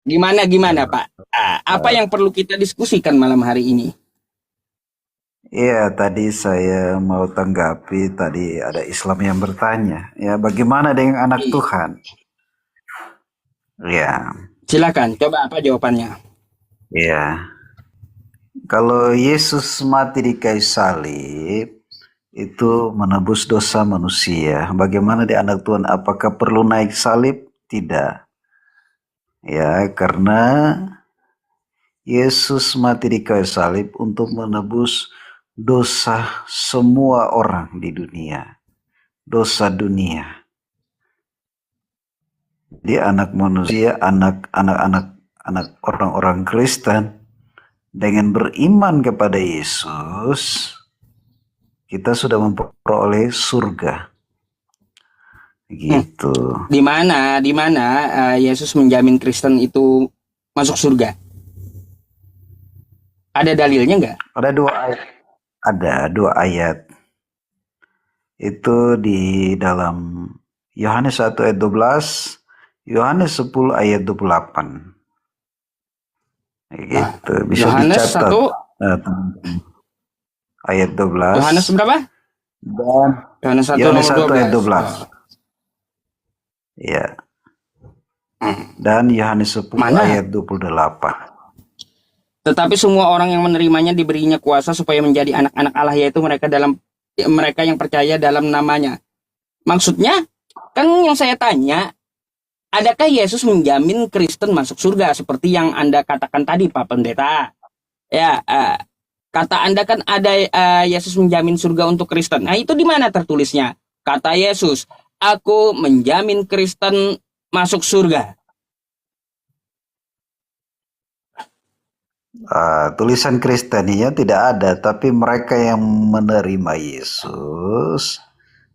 Gimana Pak? Apa yang perlu kita diskusikan malam hari ini? Iya, tadi saya mau tanggapi tadi ada Islam yang bertanya, ya bagaimana dengan anak Tuhan? Ya, Silakan, coba apa jawabannya? ya. Kalau Yesus mati di kayu salib itu menebus dosa manusia. Bagaimana di anak Tuhan? Apakah perlu naik salib? Tidak. Ya, karena Yesus mati di kayu salib untuk menebus dosa semua orang di dunia, dosa dunia. Dia anak manusia, anak orang-orang Kristen dengan beriman kepada Yesus, kita sudah memperoleh surga. Gitu. Di mana Yesus menjamin Kristen itu masuk surga? Ada dalilnya nggak? Ada dua ayat. Itu di dalam Yohanes 1 ayat 12, Yohanes 10 ayat 28. Gitu. Bisa Yohanes dicatat. 1 Ayat 12. Yohanes berapa? Dan Yohanes 1 Yohanes nomor 1 ayat 12. 12. Ya. Dan Yohanes 10 Mana? ayat 28. Tetapi semua orang yang menerimanya diberinya kuasa supaya menjadi anak-anak Allah, yaitu mereka yang percaya dalam namanya. Maksudnya, kan yang saya tanya, adakah Yesus menjamin Kristen masuk surga seperti yang Anda katakan tadi, Pak Pendeta? Ya, kata Anda kan ada Yesus menjamin surga untuk Kristen. Nah, itu di mana tertulisnya? Kata Yesus, aku menjamin Kristen masuk surga. Tulisan Kristennya tidak ada, tapi mereka yang menerima Yesus,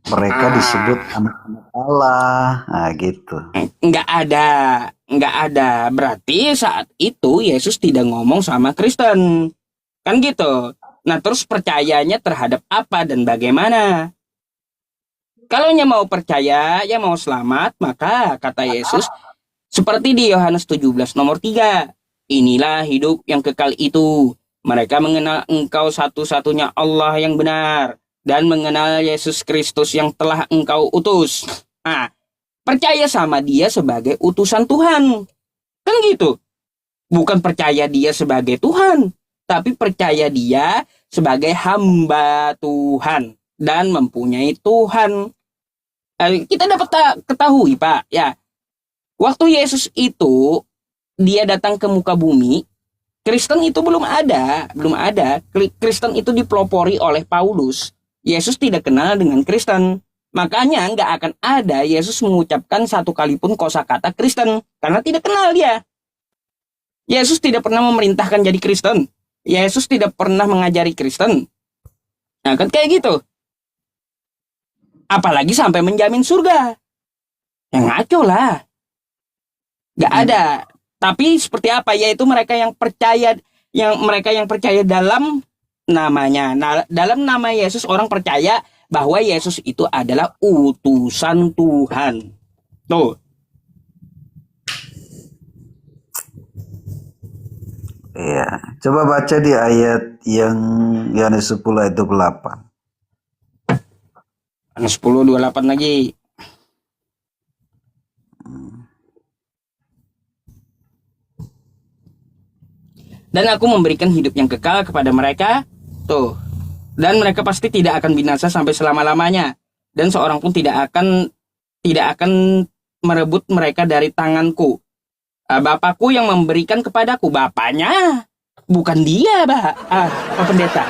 mereka disebut anak-anak Allah. Nah, gitu. Nggak ada. Berarti saat itu Yesus tidak ngomong sama Kristen. Kan gitu. Nah, terus percayanya terhadap apa dan bagaimana? Kalau mau percaya, ya mau selamat, maka kata Yesus, seperti di Yohanes 17 nomor 3, inilah hidup yang kekal itu. Mereka mengenal engkau satu-satunya Allah yang benar, dan mengenal Yesus Kristus yang telah engkau utus. Nah, percaya sama dia sebagai utusan Tuhan. Kan gitu. Bukan percaya dia sebagai Tuhan, tapi percaya dia sebagai hamba Tuhan dan mempunyai Tuhan. Kita dapat ketahui, Pak, ya. Waktu Yesus itu dia datang ke muka bumi, Kristen itu belum ada. Kristen itu dipelopori oleh Paulus. Yesus tidak kenal dengan Kristen. Makanya nggak akan ada Yesus mengucapkan satu kali pun kosakata Kristen karena tidak kenal dia. Yesus tidak pernah memerintahkan jadi Kristen. Yesus tidak pernah mengajari Kristen. Nah, kan kayak gitu. Apalagi sampai menjamin surga. Ya ngaco lah. Gak ada. Tapi seperti apa? Yaitu mereka yang percaya dalam namanya. Nah, dalam nama Yesus orang percaya bahwa Yesus itu adalah utusan Tuhan. Tuh. Iya, coba baca di ayat yang Yohanes 10 ayat 28. Yohanes 10:28 lagi. Dan aku memberikan hidup yang kekal kepada mereka. Tuh. Dan mereka pasti tidak akan binasa sampai selama-lamanya. Dan seorang pun tidak akan merebut mereka dari tanganku. Bapakku yang memberikan kepadaku. Bapaknya bukan dia, Pak Pendeta.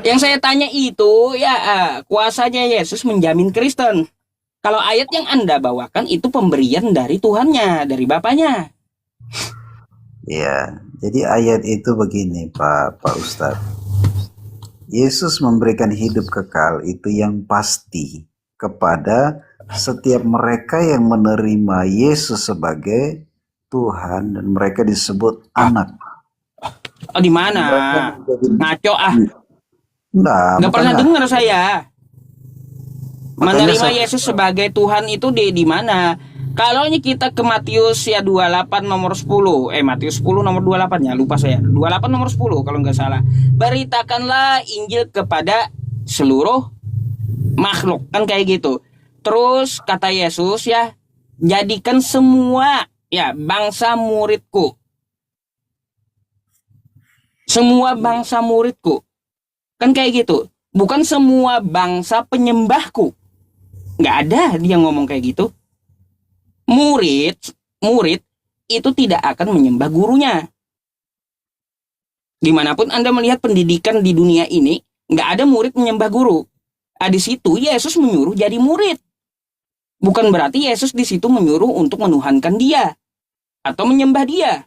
Yang saya tanya itu ya kuasanya Yesus menjamin Kristen. Kalau ayat yang Anda bawakan itu pemberian dari Tuhannya, dari Bapaknya. Ya, jadi ayat itu begini Pak Ustadz. Yesus memberikan hidup kekal itu yang pasti kepada setiap mereka yang menerima Yesus sebagai Tuhan dan mereka disebut anak. Oh, di mana? Ngaco Nggak pernah dengar saya. Menerima Yesus sebagai Tuhan itu di mana? Kalau kita ke Matius ya 28 nomor 10, Matius 10 nomor 28 ya, lupa saya. 28 nomor 10 kalau nggak salah. Beritakanlah Injil kepada seluruh makhluk, kan kayak gitu. Terus kata Yesus ya, jadikan semua ya bangsa muridku. Semua bangsa muridku. Kan kayak gitu. Bukan semua bangsa penyembahku. Nggak ada dia ngomong kayak gitu. Murid, murid itu tidak akan menyembah gurunya. Dimanapun Anda melihat pendidikan di dunia ini, nggak ada murid menyembah guru. Di situ Yesus menyuruh jadi murid. Bukan berarti Yesus di situ menyuruh untuk menuhankan dia atau menyembah dia.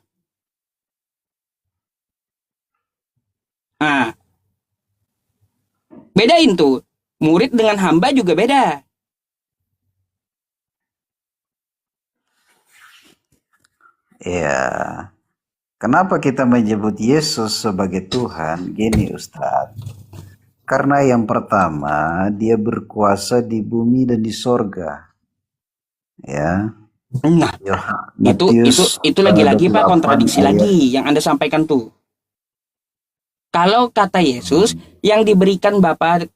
Nah, bedain tuh. Murid dengan hamba juga beda. Ya, kenapa kita menyebut Yesus sebagai Tuhan? Gini Ustadz, karena yang pertama dia berkuasa di bumi dan di sorga. Ya, Nah, itu lagi-lagi Pak kontradiksi lagi yang Anda sampaikan tuh. Kalau kata Yesus yang diberikan Bapa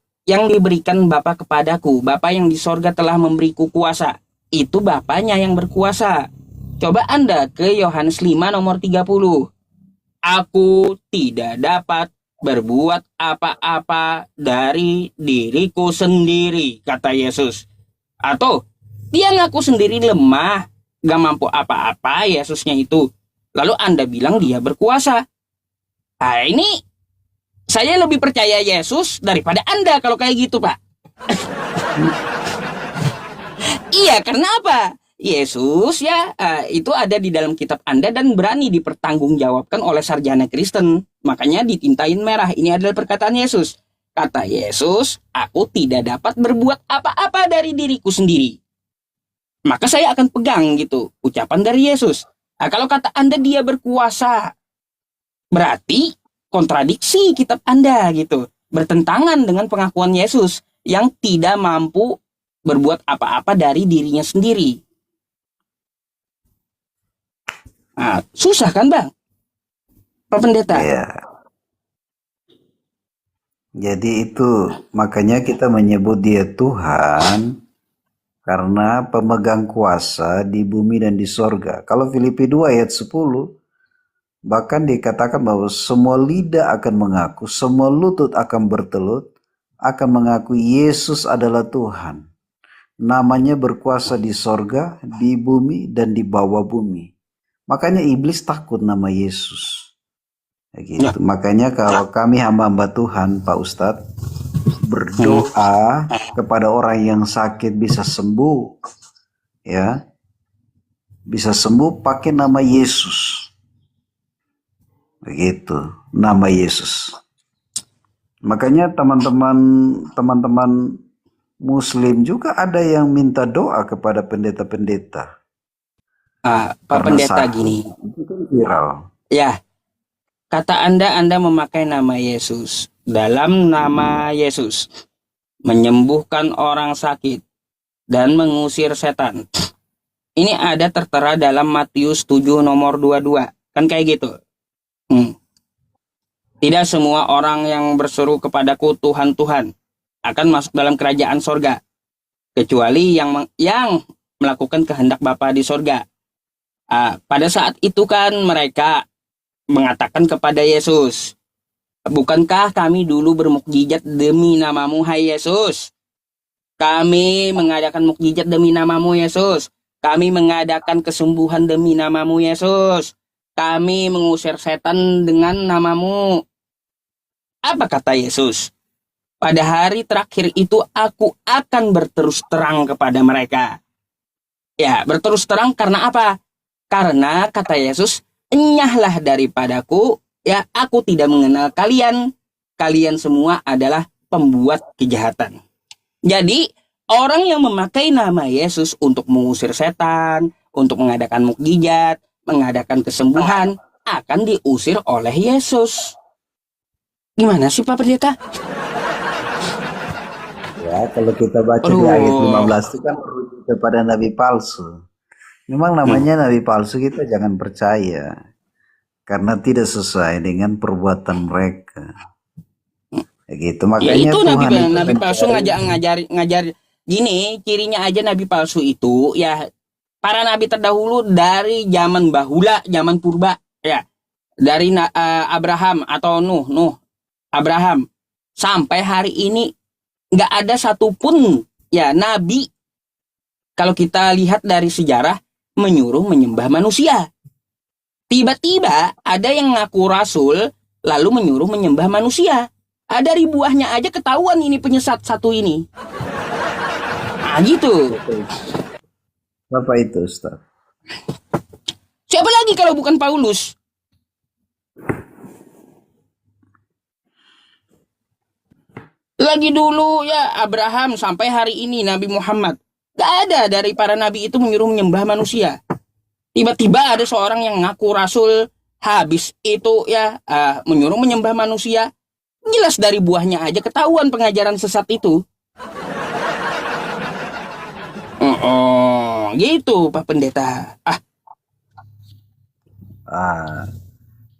kepadaku, Bapa yang di sorga telah memberiku kuasa. Itu Bapaknya yang berkuasa. Coba Anda ke Yohanes 5 nomor 30. Aku tidak dapat berbuat apa-apa dari diriku sendiri, kata Yesus. Atau dia ngaku sendiri lemah, gak mampu apa-apa Yesusnya itu. Lalu Anda bilang dia berkuasa. Nah ini saya lebih percaya Yesus daripada Anda kalau kayak gitu Pak. Iya, karena apa? Yesus ya itu ada di dalam kitab Anda dan berani dipertanggungjawabkan oleh sarjana Kristen. Makanya ditintain merah. Ini adalah perkataan Yesus. Kata Yesus, aku tidak dapat berbuat apa-apa dari diriku sendiri. Maka saya akan pegang gitu ucapan dari Yesus. Nah, kalau kata Anda dia berkuasa, berarti kontradiksi kitab Anda gitu. Bertentangan dengan pengakuan Yesus yang tidak mampu berbuat apa-apa dari dirinya sendiri. Nah, susah kan Bang? Pak Pendeta? Ya. Jadi itu makanya kita menyebut dia Tuhan karena pemegang kuasa di bumi dan di sorga. Kalau Filipi 2 ayat 10 bahkan dikatakan bahwa semua lidah akan mengaku, semua lutut akan bertelut, akan mengaku Yesus adalah Tuhan. Namanya berkuasa di sorga, di bumi, dan di bawah bumi. Makanya iblis takut nama Yesus. Gitu. Ya. Makanya kalau kami hamba-hamba Tuhan, Pak Ustadz, berdoa kepada orang yang sakit bisa sembuh, ya, bisa sembuh pakai nama Yesus. Begitu, nama Yesus. Makanya teman-teman Muslim juga ada yang minta doa kepada pendeta-pendeta. Pak Pendeta gini. Itu kan viral. Ya, kata Anda memakai nama Yesus. Dalam nama Yesus, menyembuhkan orang sakit dan mengusir setan. Ini ada tertera dalam Matius 7 nomor 22. Kan kayak gitu. Tidak semua orang yang berseru kepadaku Tuhan, Tuhan akan masuk dalam kerajaan sorga, kecuali yang melakukan kehendak Bapa di sorga. Pada saat itu kan mereka mengatakan kepada Yesus, bukankah kami dulu bermukjizat demi namamu, hai Yesus? Kami mengadakan mukjizat demi namamu, Yesus. Kami mengadakan kesembuhan demi namamu, Yesus. Kami mengusir setan dengan namamu. Apa kata Yesus? Pada hari terakhir itu aku akan berterus terang kepada mereka. Ya, berterus terang karena apa? Karena kata Yesus, enyahlah daripadaku, ya aku tidak mengenal kalian. Kalian semua adalah pembuat kejahatan. Jadi, orang yang memakai nama Yesus untuk mengusir setan, untuk mengadakan mukjizat, mengadakan kesembuhan, akan diusir oleh Yesus. Gimana sih Pak Pendeta? Ya, kalau kita baca di ayat 15 itu kan kepada nabi palsu. Memang Hmm. namanya nabi palsu, kita jangan percaya karena tidak sesuai dengan perbuatan mereka. Ya gitu. Ya Makanya itu Tuhan itu nabi palsu mencari. ngajar gini, cirinya aja nabi palsu itu ya para nabi terdahulu dari zaman bahula, zaman purba ya. Dari Abraham atau Nuh, Abraham sampai hari ini nggak ada satupun ya nabi kalau kita lihat dari sejarah menyuruh menyembah manusia. Tiba-tiba ada yang ngaku rasul lalu menyuruh menyembah manusia. Ada ribuahnya aja ketahuan ini penyesat satu ini. Nah gitu. Bapak itu Ustaz. Siapa lagi kalau bukan Paulus? Lagi dulu ya Abraham sampai hari ini Nabi Muhammad. Gak ada dari para nabi itu menyuruh menyembah manusia. Tiba-tiba ada seorang yang ngaku rasul, habis itu ya menyuruh menyembah manusia. Jelas dari buahnya aja ketahuan pengajaran sesat itu. Oh, gitu Pak Pendeta. Ah,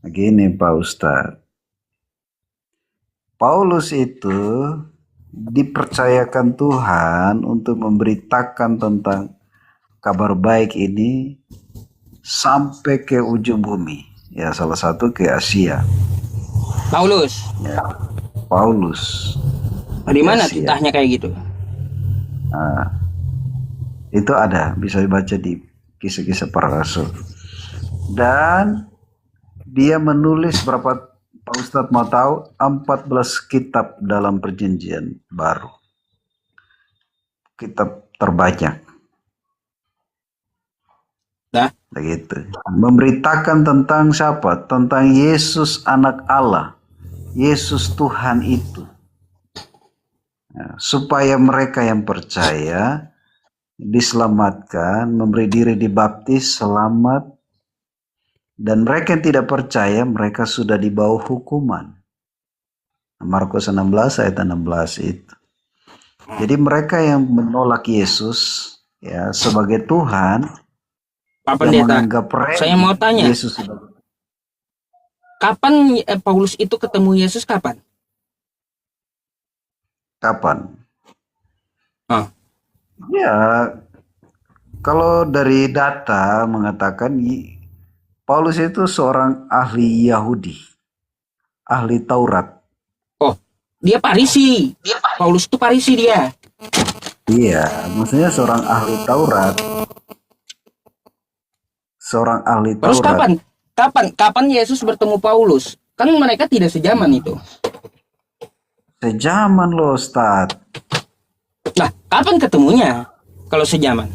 Gini Pak Ustaz. Paulus itu dipercayakan Tuhan untuk memberitakan tentang kabar baik ini sampai ke ujung bumi. Ya, salah satu ke Asia. Paulus, Ya, Paulus di di mana Asia. titahnya kayak gitu? Itu ada, bisa dibaca di kisah-kisah para rasul. Dan dia menulis berapa, Pak Ustadz mau tahu? 14 kitab dalam perjanjian baru. Kitab terbanyak. Nah, Begitu. Memberitakan tentang siapa? Tentang Yesus anak Allah. Yesus Tuhan itu. Ya, supaya mereka yang percaya diselamatkan, memberi diri dibaptis, selamat. Dan mereka yang tidak percaya, mereka sudah di bawah hukuman. Markus 16 ayat 16 itu. Jadi mereka yang menolak Yesus ya sebagai Tuhan, Pak yang Pendeta, menganggap saya mau tanya, Yesus sebagai, kapan Paulus itu ketemu Yesus kapan? kapan? Oh, Ya, kalau dari data mengatakan Paulus itu seorang ahli Yahudi, ahli Taurat. oh, dia Parisi. Paulus itu Parisi dia. Iya, maksudnya seorang ahli Taurat, seorang ahli Terus Taurat. kapan Yesus bertemu Paulus? Kan mereka tidak sejaman itu. Sejaman loh, Ustaz. Nah, kapan ketemunya? Kalau sejaman.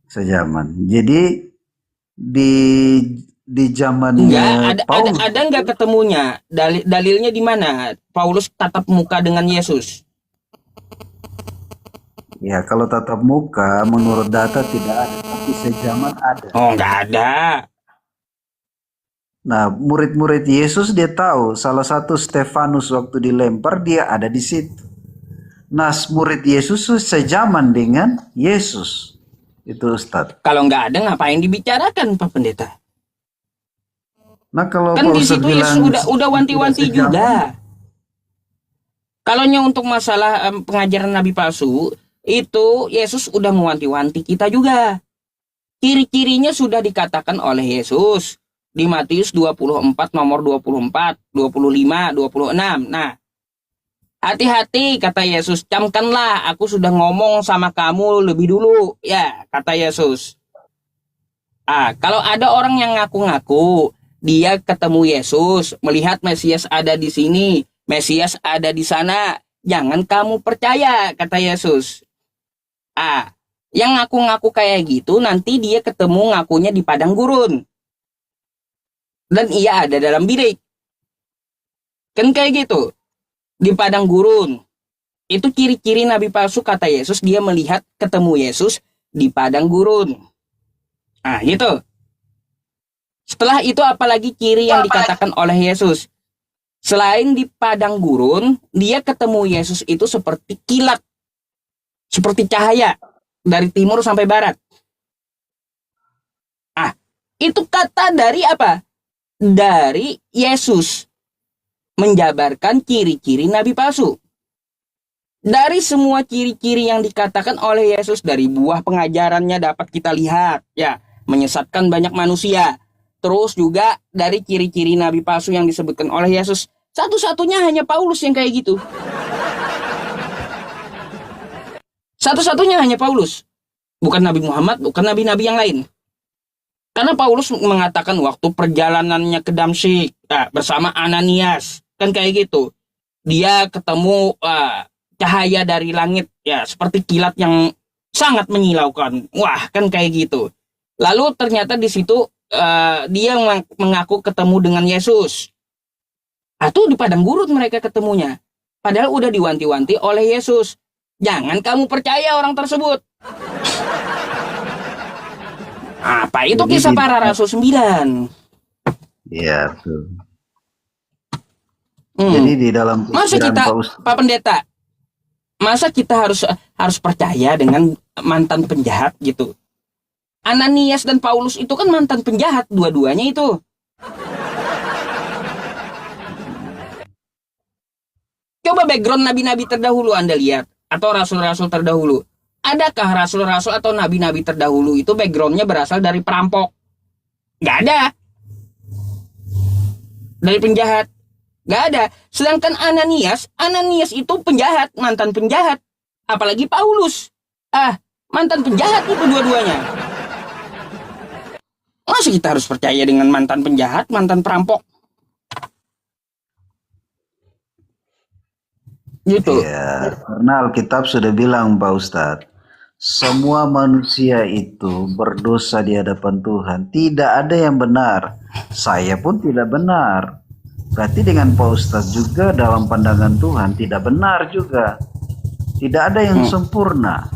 Sejaman. Jadi di Enggak, zamannya Paulus ada enggak ketemunya? Dalilnya di mana? Paulus tatap muka dengan Yesus. ya, kalau tatap muka menurut data tidak ada, tapi sejaman ada. Oh, enggak ada. Nah, murid-murid Yesus dia tahu, salah satu Stefanus waktu dilempar dia ada di situ. Nah, murid Yesus sejaman dengan Yesus. Itu Ustadz. Kalau enggak ada ngapain dibicarakan, Pak Pendeta? Nah, kalau Kan Pak di Ustadz situ Yesus bilang udah wanti-wanti tidak sejaman, juga. Kalau untuk masalah pengajaran nabi palsu, itu Yesus udah mewanti-wanti kita juga. Ciri-cirinya sudah dikatakan oleh Yesus di Matius 24 nomor 24, 25, 26. Nah, hati-hati kata Yesus, camkanlah aku sudah ngomong sama kamu lebih dulu. Ya, kata Yesus. Kalau ada orang yang ngaku-ngaku dia ketemu Yesus, melihat Mesias ada di sini, Mesias ada di sana, jangan kamu percaya, kata Yesus. Yang ngaku-ngaku kayak gitu nanti dia ketemu ngakunya di padang gurun. Dan ia ada dalam bilik. Kan kayak gitu. Di padang gurun. Itu ciri-ciri nabi palsu kata Yesus, dia melihat ketemu Yesus di padang gurun. Gitu. Setelah itu apalagi ciri yang dikatakan oleh Yesus. Selain di padang gurun, dia ketemu Yesus itu seperti kilat. Seperti cahaya. Dari timur sampai barat. Itu kata dari apa? Dari Yesus menjabarkan ciri-ciri nabi palsu. Dari semua ciri-ciri yang dikatakan oleh Yesus, dari buah pengajarannya dapat kita lihat, ya, menyesatkan banyak manusia. Terus juga dari ciri-ciri nabi palsu yang disebutkan oleh Yesus, satu-satunya hanya Paulus yang kayak gitu. Satu-satunya hanya Paulus. Bukan Nabi Muhammad, bukan nabi-nabi yang lain. Karena Paulus mengatakan waktu perjalanannya ke Damsyik, bersama Ananias, kan kayak gitu. Dia ketemu cahaya dari langit, ya, seperti kilat yang sangat menyilaukan. Wah, kan kayak gitu. Lalu ternyata di situ dia mengaku ketemu dengan Yesus. Atau di padang gurun mereka ketemunya. Padahal udah diwanti-wanti oleh Yesus. Jangan kamu percaya orang tersebut. Apa itu Jadi kisah para tidak, rasul 9? ya tuh. Jadi Hmm. di dalam Masa pikiran kita, Pak Ustadz, Pak Pendeta, masa kita harus percaya dengan mantan penjahat gitu? Ananias dan Paulus itu kan mantan penjahat dua-duanya itu. Coba background nabi-nabi terdahulu Anda lihat, atau rasul-rasul terdahulu. Adakah rasul-rasul atau nabi-nabi terdahulu itu backgroundnya berasal dari perampok? Gak ada. Dari penjahat? Gak ada. Sedangkan Ananias itu penjahat, mantan penjahat. Apalagi Paulus. Mantan penjahat itu dua-duanya. Masa kita harus percaya dengan mantan penjahat, mantan perampok? Gitu. ya, karena Alkitab sudah bilang Pak Ustadz, semua manusia itu berdosa di hadapan Tuhan. Tidak ada yang benar. Saya pun tidak benar. Berarti dengan Pak Ustadz juga dalam pandangan Tuhan tidak benar juga. Tidak ada yang sempurna.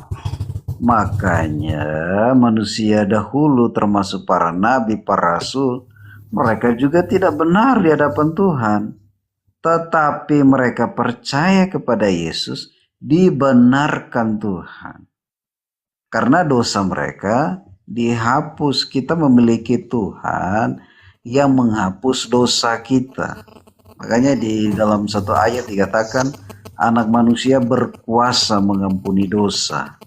Makanya manusia dahulu termasuk para nabi, para rasul, mereka juga tidak benar di hadapan Tuhan. Tetapi mereka percaya kepada Yesus, dibenarkan Tuhan. Karena dosa mereka dihapus. Kita memiliki Tuhan yang menghapus dosa kita. Makanya di dalam satu ayat dikatakan, anak manusia berkuasa mengampuni dosa.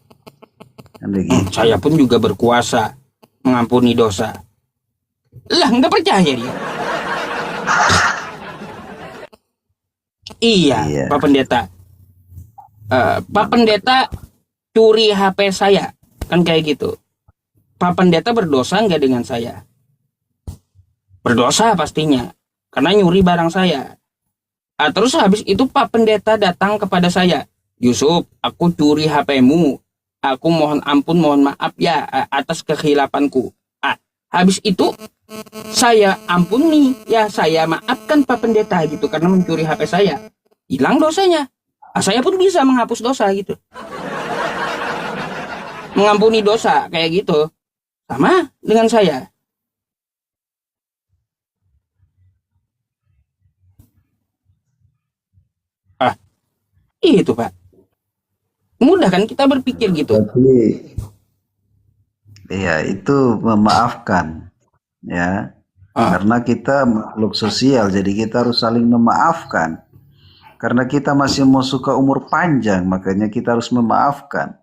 Kan begitu. Saya pun juga berkuasa mengampuni dosa. Lah, nggak percaya dia. Iya, Pak Pendeta. Pak Pendeta curi HP saya. Kan kayak gitu. Pak Pendeta berdosa nggak dengan saya? Berdosa pastinya. Karena nyuri barang saya. Terus habis itu Pak Pendeta datang kepada saya. Yusuf, aku curi HP-mu. Aku mohon ampun, mohon maaf ya atas kehilapanku. Habis itu saya ampuni, ya saya maafkan Pak Pendeta gitu karena mencuri HP saya. Hilang dosanya. Saya pun bisa menghapus dosa gitu. Mengampuni dosa kayak gitu. Sama dengan saya. Itu Pak. Mudah kan kita berpikir gitu. Tapi ya itu memaafkan, ya. Karena kita makhluk sosial, jadi kita harus saling memaafkan. Karena kita masih mau suka umur panjang, makanya kita harus memaafkan.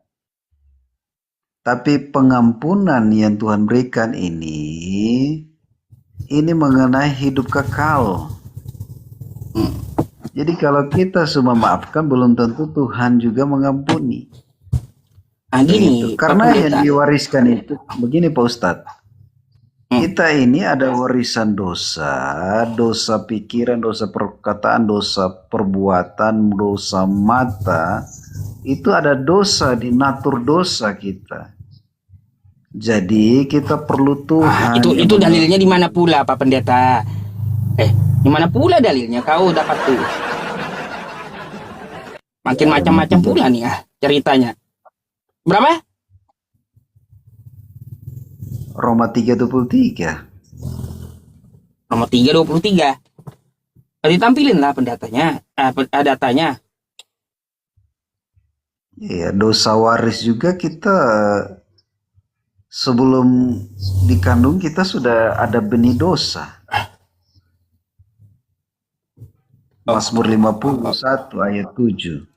Tapi pengampunan yang Tuhan berikan ini mengenai hidup kekal. Jadi kalau kita semua memaafkan, belum tentu Tuhan juga mengampuni. Gini, Karena Pak yang Pendeta. diwariskan itu, begini Pak Ustadz, kita ini ada warisan dosa, dosa pikiran, dosa perkataan, dosa perbuatan, dosa mata, itu ada dosa di natur dosa kita. Jadi kita perlu Tuhan. Itu dalilnya di mana pula Pak Pendeta? Di mana pula dalilnya kau dapat tuh? Makin macam-macam pula nih ceritanya. Berapa? Roma 3:23. Nomor 3:23. Ditampilin lah pendetanya, datanya. Ya, dosa waris juga kita Sebelum dikandung kita sudah ada benih dosa. Mazmur 51 ayat 7.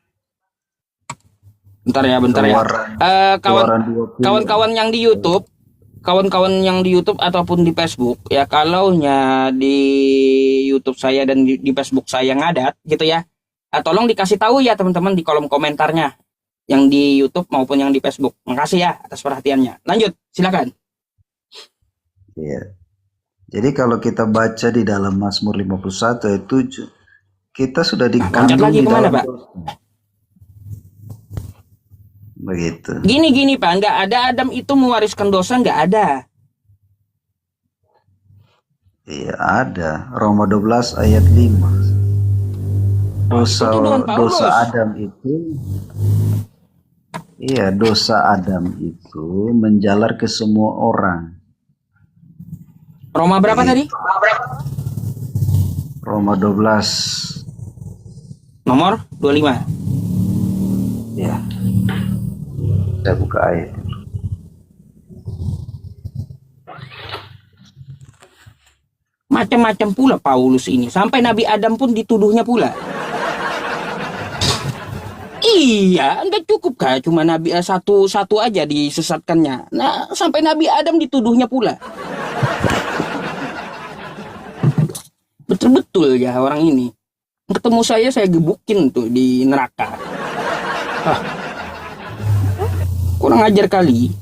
Bentar ya. Keluaran Kawan, 20. kawan-kawan yang di YouTube, ataupun di Facebook ya, kalau di YouTube saya dan di Facebook saya ngadat gitu ya, tolong dikasih tahu ya teman-teman di kolom komentarnya, yang di YouTube maupun yang di Facebook. Makasih ya atas perhatiannya. Lanjut, silakan. Ya. Jadi kalau kita baca di dalam Mazmur 51 ayat 7, kita sudah Loncat dikandung lagi di kemana, dalam Pak? dosa. Begitu. Gini Pak, nggak ada Adam itu mewariskan dosa, nggak ada. Iya, ada. Roma 12 ayat 5. Itu tuduhan Paulus. Dosa Adam itu, iya, dosa Adam itu menjalar ke semua orang. Roma berapa tadi? Roma 12. Nomor 25. Ya. Saya buka ayat. Macam-macam pula Paulus ini. Sampai Nabi Adam pun dituduhnya pula. Iya, nggak cukup kah cuma Nabi satu aja disesatkannya. Nah, sampai Nabi Adam dituduhnya pula. Betul-betul ya orang ini. Ketemu saya gebukin tuh di neraka. Kurang ajar kali.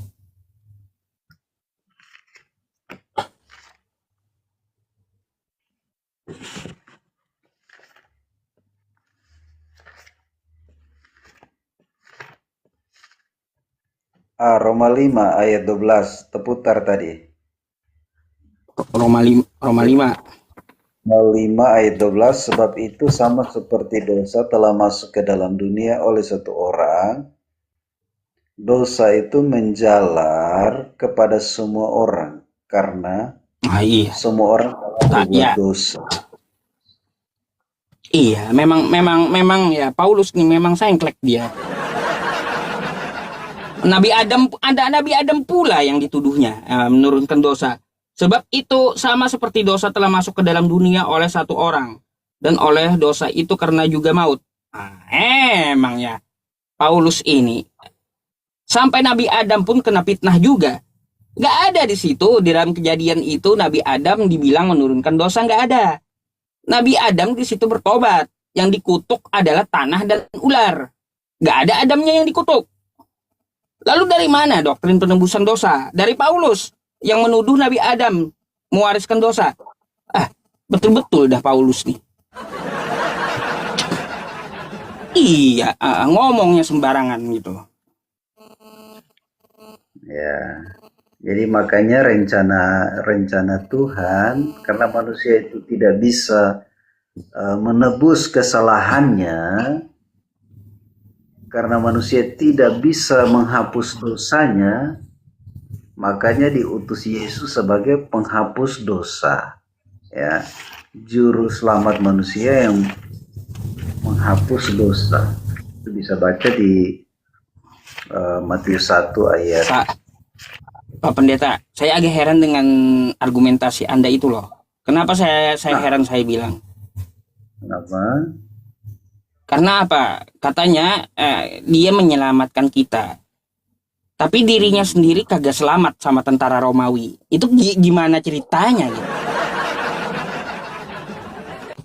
Roma 5 ayat 12. Terputar tadi. Roma 5. Roma 5 ayat 12. Sebab itu sama seperti dosa telah masuk ke dalam dunia oleh satu orang, dosa itu menjalar kepada semua orang karena iya. semua orang telah berbuat dosa. Iya, memang ya Paulus nih memang sengklek dia. Nabi Adam pula yang dituduhnya menurunkan dosa. Sebab itu sama seperti dosa telah masuk ke dalam dunia oleh satu orang, dan oleh dosa itu karena juga maut. Emang ya Paulus ini sampai Nabi Adam pun kena fitnah juga. Gak ada di situ, di dalam kejadian itu Nabi Adam dibilang menurunkan dosa, gak ada. Nabi Adam di situ bertobat. Yang dikutuk adalah tanah dan ular. Gak ada Adamnya yang dikutuk. Lalu dari mana doktrin penebusan dosa? Dari Paulus yang menuduh Nabi Adam mewariskan dosa. Betul-betul dah Paulus nih. Iya, ngomongnya sembarangan gitu. Ya. Jadi makanya rencana Tuhan, karena manusia itu tidak bisa menebus kesalahannya, karena manusia tidak bisa menghapus dosanya, makanya diutus Yesus sebagai penghapus dosa, ya, juru selamat manusia yang menghapus dosa. Itu bisa baca di Matius 1 ayat. Pak Pendeta, saya agak heran dengan argumentasi Anda itu loh. Kenapa saya heran, saya bilang? Kenapa? Karena apa? Katanya dia menyelamatkan kita. Tapi dirinya sendiri kagak selamat sama tentara Romawi. Itu gimana ceritanya gitu?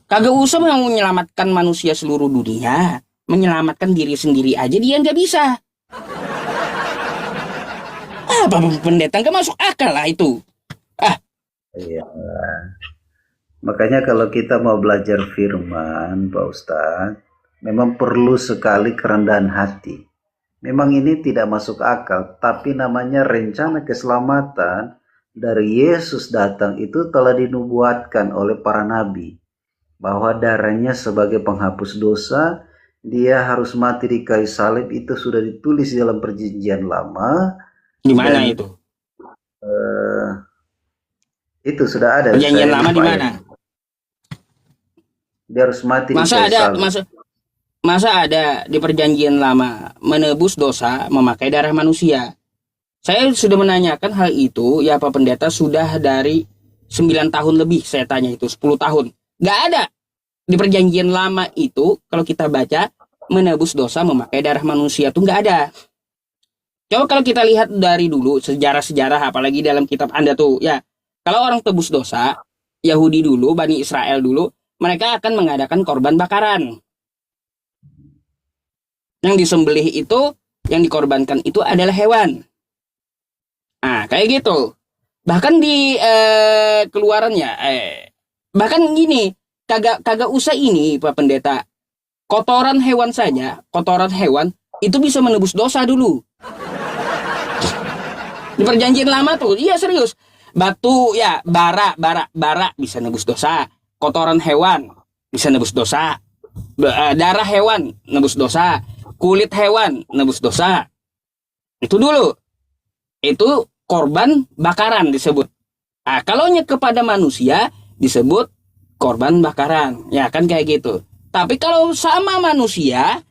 Kagak usah menyelamatkan manusia seluruh dunia. Menyelamatkan diri sendiri aja dia nggak bisa. Apa pendeta, nggak masuk akal lah itu. Iya. Makanya kalau kita mau belajar firman, Pak Ustadz, memang perlu sekali kerendahan hati. Memang ini tidak masuk akal, tapi namanya rencana keselamatan dari Yesus datang itu telah dinubuatkan oleh para nabi. Bahwa darahnya sebagai penghapus dosa, dia harus mati di kayu salib, itu sudah ditulis di dalam perjanjian lama. Di mana itu? Itu sudah ada. Perjanjian lama di mana? Dia harus mati di kayu salib. Masa ada di perjanjian lama menebus dosa memakai darah manusia? Saya sudah menanyakan hal itu, ya Pak Pendeta, sudah dari 9 tahun lebih saya tanya itu, 10 tahun. Nggak ada. Di perjanjian lama itu, kalau kita baca, menebus dosa memakai darah manusia itu nggak ada. Coba kalau kita lihat dari dulu, sejarah-sejarah, apalagi dalam kitab Anda tuh, ya, kalau orang tebus dosa, Yahudi dulu, Bani Israel dulu, mereka akan mengadakan korban bakaran. Yang disembelih itu, yang dikorbankan itu adalah hewan. Nah, kayak gitu. Bahkan di keluaran ya, bahkan gini, kagak kagak usah ini Pak Pendeta. Kotoran hewan saja, kotoran hewan itu bisa menebus dosa dulu. Di perjanjian lama tuh, iya serius. Batu ya, bara bisa nebus dosa. Kotoran hewan bisa nebus dosa. Darah hewan nebus dosa. Kulit hewan nebus dosa. Itu dulu. Itu korban bakaran disebut. Nah, kalau kepada manusia disebut korban bakaran. Ya kan kayak gitu. Tapi kalau sama manusia,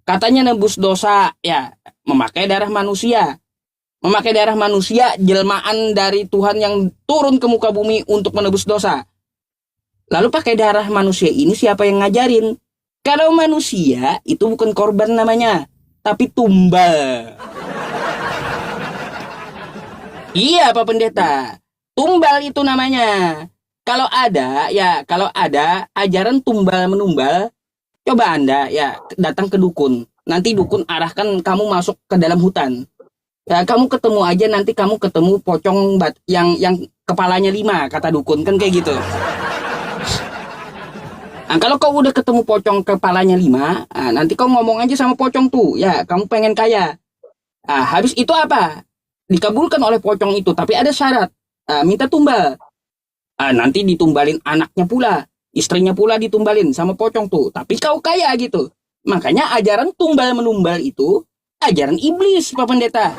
katanya nebus dosa, ya memakai darah manusia. Memakai darah manusia, jelmaan dari Tuhan yang turun ke muka bumi untuk menebus dosa. Lalu pakai darah manusia ini siapa yang ngajarin? Kalau manusia itu bukan korban namanya, tapi tumbal. Iya Pak Pendeta, tumbal itu namanya. Kalau ada ajaran tumbal menumbal, coba Anda ya datang ke dukun. Nanti dukun arahkan kamu masuk ke dalam hutan. Ya, kamu ketemu aja nanti kamu ketemu pocong yang kepalanya 5 kata dukun kan kayak gitu. Nah, kalau kau udah ketemu pocong kepalanya 5, nanti kau ngomong aja sama pocong tuh, ya kamu pengen kaya. Habis itu apa? Dikabulkan oleh pocong itu, tapi ada syarat. Minta tumbal. Nanti ditumbalin anaknya pula, istrinya pula ditumbalin sama pocong tuh. Tapi kau kaya gitu. Makanya ajaran tumbal menumbal itu ajaran iblis, Pak Pendeta.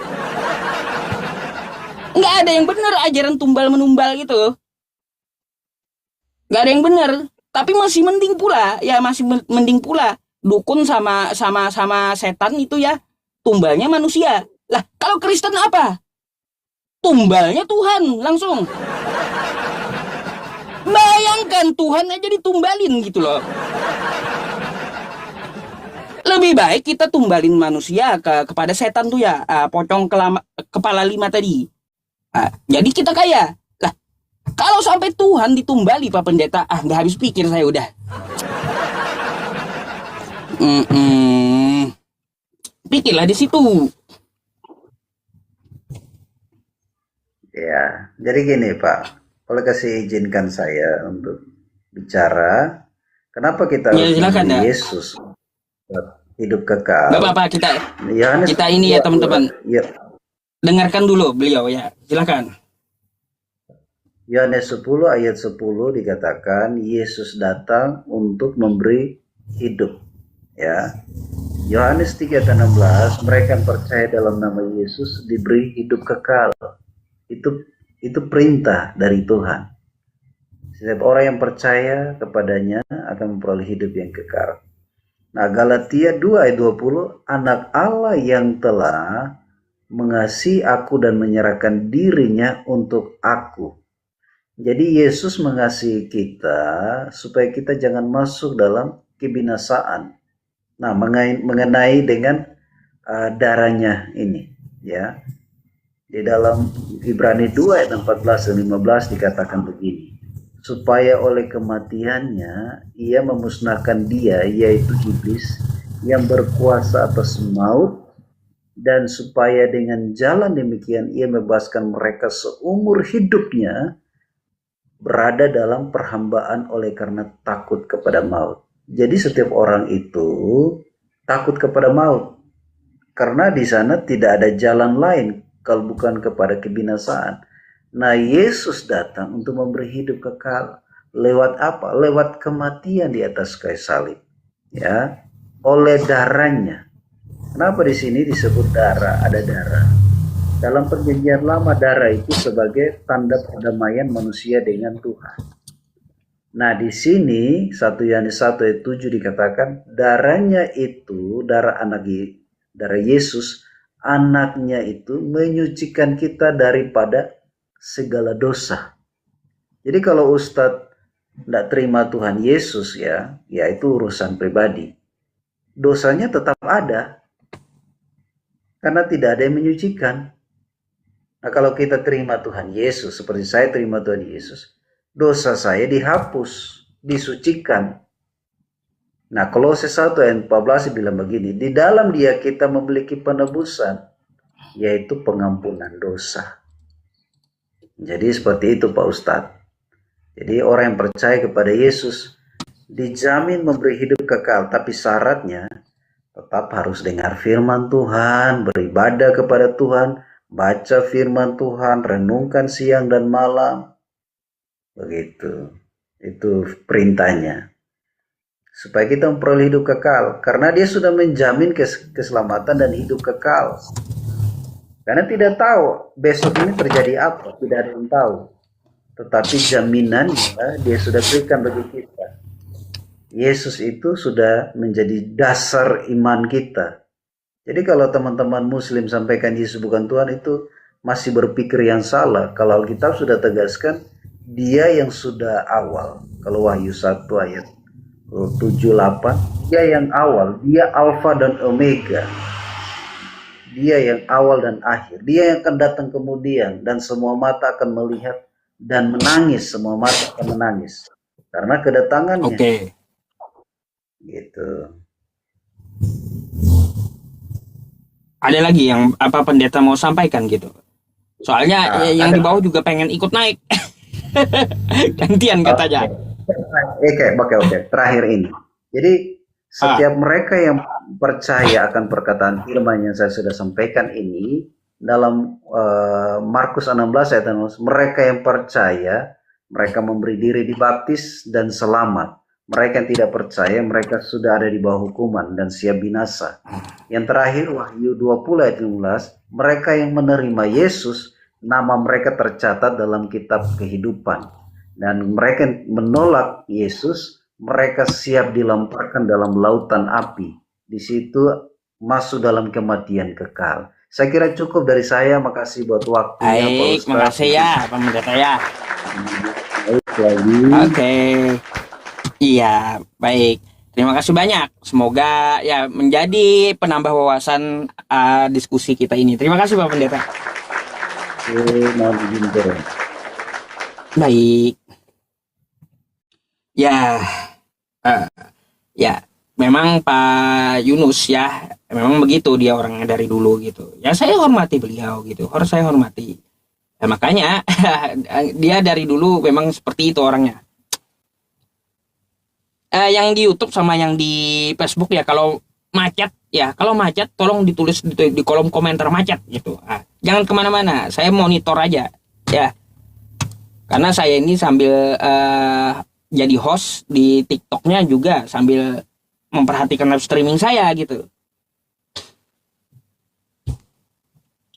Nggak ada yang benar ajaran tumbal menumbal gitu. Nggak ada yang benar. Tapi masih mending pula, ya masih mending pula. Dukun sama setan itu ya, tumbalnya manusia. Lah, kalau Kristen apa? Tumbalnya Tuhan langsung. Bayangkan Tuhan aja ditumbalin gitu loh. Lebih baik kita tumbalin manusia kepada setan tuh ya, pocong kepala 5 tadi. Jadi kita kaya. Lah, kalau sampai Tuhan ditumbali Pak Pendeta, nggak habis pikir saya udah. Pikirlah di situ. Ya, jadi gini Pak, boleh kasih izinkan saya untuk bicara. Kenapa kita Ya harus silakan memilih ya. Yesus hidup kekal? Nggak apa-apa Yohanes kita ini ya 10, teman-teman. ya, Dengarkan dulu beliau ya. Silakan. Yohanes 10 ayat 10 dikatakan Yesus datang untuk memberi hidup. Ya. Yohanes 3 ayat 16, mereka yang percaya dalam nama Yesus diberi hidup kekal. Itu perintah dari Tuhan. Setiap orang yang percaya kepadanya akan memperoleh hidup yang kekal. Nah, Galatia 2 ayat 20, anak Allah yang telah mengasihi aku dan menyerahkan dirinya untuk aku. Jadi Yesus mengasihi kita supaya kita jangan masuk dalam kebinasaan. Nah, mengenai dengan darahnya ini, ya. Di dalam Ibrani 2 ayat 14 dan 15 dikatakan begini. Supaya oleh kematiannya ia memusnahkan dia, yaitu iblis, yang berkuasa atas maut, dan supaya dengan jalan demikian ia membebaskan mereka seumur hidupnya berada dalam perhambaan oleh karena takut kepada maut. Jadi setiap orang itu takut kepada maut, karena di sana tidak ada jalan lain kalau bukan kepada kebinasaan. Nah, Yesus datang untuk memberi hidup kekal. Lewat apa? Lewat kematian di atas kayu salib. Ya, oleh darahnya. Kenapa di sini disebut darah? Ada darah. Dalam perjanjian lama darah itu sebagai tanda perdamaian manusia dengan Tuhan. Nah, di sini 1 Yohanes 1 ayat 7 dikatakan darahnya itu darah Yesus anaknya itu menyucikan kita daripada segala dosa. Jadi kalau Ustadz tidak terima Tuhan Yesus ya itu urusan pribadi. Dosanya tetap ada, karena tidak ada yang menyucikan. Nah kalau kita terima Tuhan Yesus, seperti saya terima Tuhan Yesus, dosa saya dihapus, disucikan. Nah Kolose 1 ayat 14 bilang begini, di dalam dia kita memiliki penebusan, yaitu pengampunan dosa. Jadi seperti itu Pak Ustadz. Jadi orang yang percaya kepada Yesus dijamin memberi hidup kekal, tapi syaratnya tetap harus dengar firman Tuhan, beribadah kepada Tuhan, baca firman Tuhan, renungkan siang dan malam. Begitu. Itu perintahnya. Supaya kita memperoleh hidup kekal. Karena dia sudah menjamin keselamatan dan hidup kekal. Karena tidak tahu besok ini terjadi apa, tidak ada yang tahu. Tetapi jaminannya dia sudah berikan bagi kita. Yesus itu sudah menjadi dasar iman kita. Jadi kalau teman-teman muslim sampaikan Yesus bukan Tuhan, itu masih berpikir yang salah. Kalau Alkitab sudah tegaskan, dia yang sudah awal. Kalau Wahyu 1 ayat 7-8, dia yang awal, dia Alfa dan Omega. Dia yang awal dan akhir. Dia yang akan datang kemudian, dan semua mata akan melihat dan menangis. Semua mata akan menangis karena kedatangannya. Oke. Gitu. Ada lagi yang apa pendeta mau sampaikan gitu? Soalnya yang di bawah juga pengen ikut naik. Gantian katanya. Oke. Terakhir ini. Jadi setiap mereka yang percaya akan perkataan firman yang saya sudah sampaikan ini, dalam Markus 16 ayat 16, mereka yang percaya, mereka memberi diri dibaptis dan selamat. Mereka yang tidak percaya, mereka sudah ada di bawah hukuman dan siap binasa. Yang terakhir Wahyu 20 ayat 15, mereka yang menerima Yesus, nama mereka tercatat dalam kitab kehidupan. Dan mereka yang menolak Yesus, mereka siap dilemparkan dalam lautan api. Di situ masuk dalam kematian kekal. Saya kira cukup dari saya. Makasih buat waktunya, Pak Baik, Ustaz. makasih ya, Pak Pendeta ya. Oke. Iya, baik. Terima kasih banyak. Semoga ya menjadi penambah wawasan diskusi kita ini. Terima kasih Pak Pendeta. Baik. Ya, ya, memang Pak Yunus ya, memang begitu dia orangnya dari dulu gitu. Ya saya hormati beliau gitu, harus saya hormati. Ya, makanya dia dari dulu memang seperti itu orangnya. Yang di YouTube sama yang di Facebook ya, kalau macet tolong ditulis di kolom komentar macet gitu. Jangan kemana-mana, saya monitor aja ya. Karena saya ini sambil jadi host di TikToknya juga sambil memperhatikan live streaming saya gitu.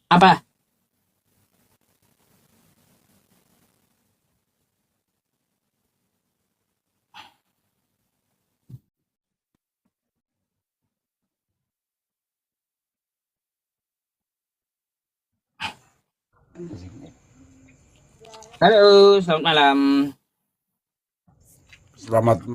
Apa? Halo, selamat malam. Selamat